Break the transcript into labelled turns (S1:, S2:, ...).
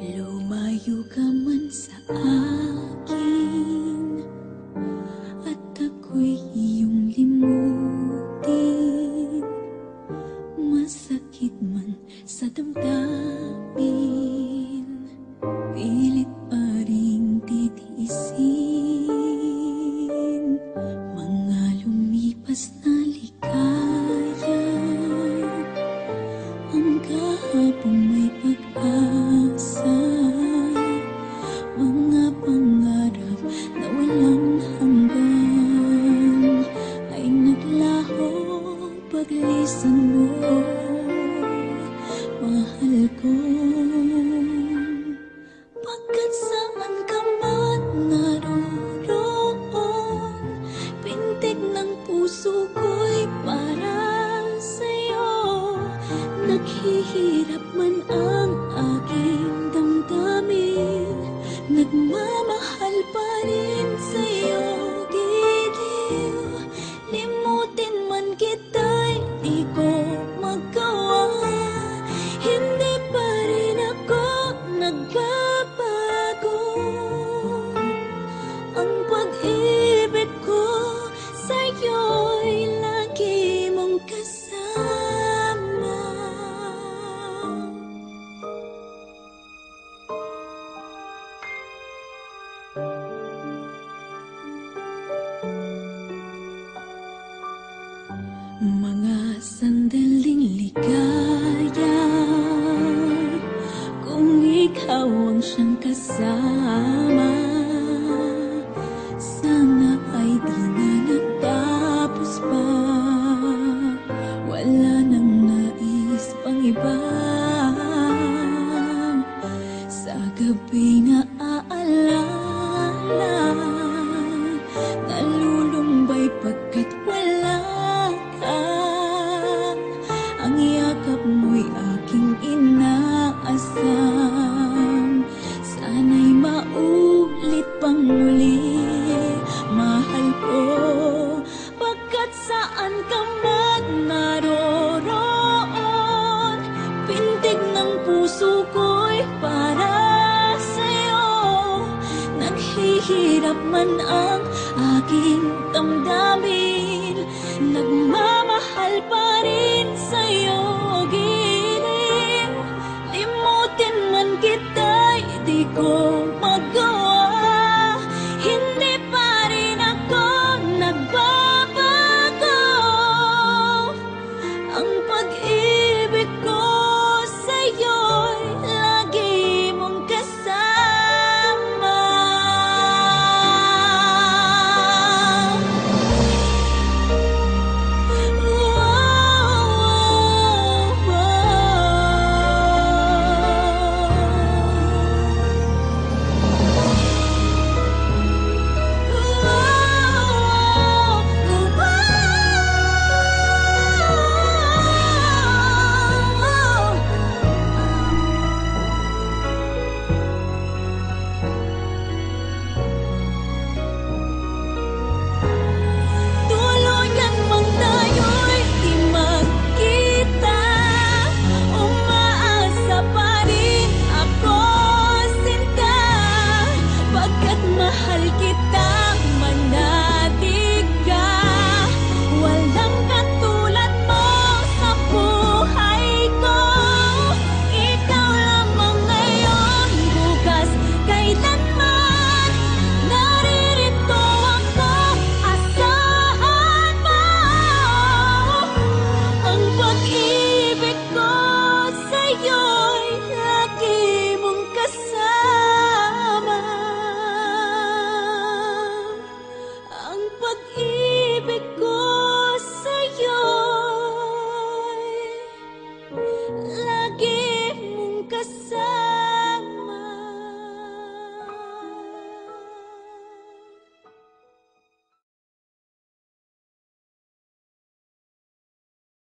S1: Lumayo ka man sa akin at ako'y iyong limutin. Masakit man sa damdamin, pilit pa ring titiisin. Mga lumipas na ligaya, ang kahapon may pag-asa. Mga pangarap na walang hanggan ay naglaho paglisan mo, mahal ko. Pagkat saan ka man naroon, pintig ng puso ko'y para sa'yo. Naghihirap man ang aking damdamin, nagmamahal pa rin sa'yo, giliw. Limutin man kita'y di ko magawa, hindi pa rin ako nagbabago. Ang pag-ibig ko sa'yo'y lagi mong kasama. Mga sandaling ligaya, kung ikaw ang siyang kasama, sana ay di na nagtapos pa. Wala nang nais pang iba. Sa gabi na aalala, nalulumbay pagkat wala ka. Ang yakap mo'y aking inaasam, sana'y maulit pang muli, mahal ko. Pagkat saan ka man naroon, pintig ng puso ko'y para sa'yo. Naghihirap man ang aking damdamin, nagmamahal pa rin sa'yo, giliw. Limutin man kita'y di ko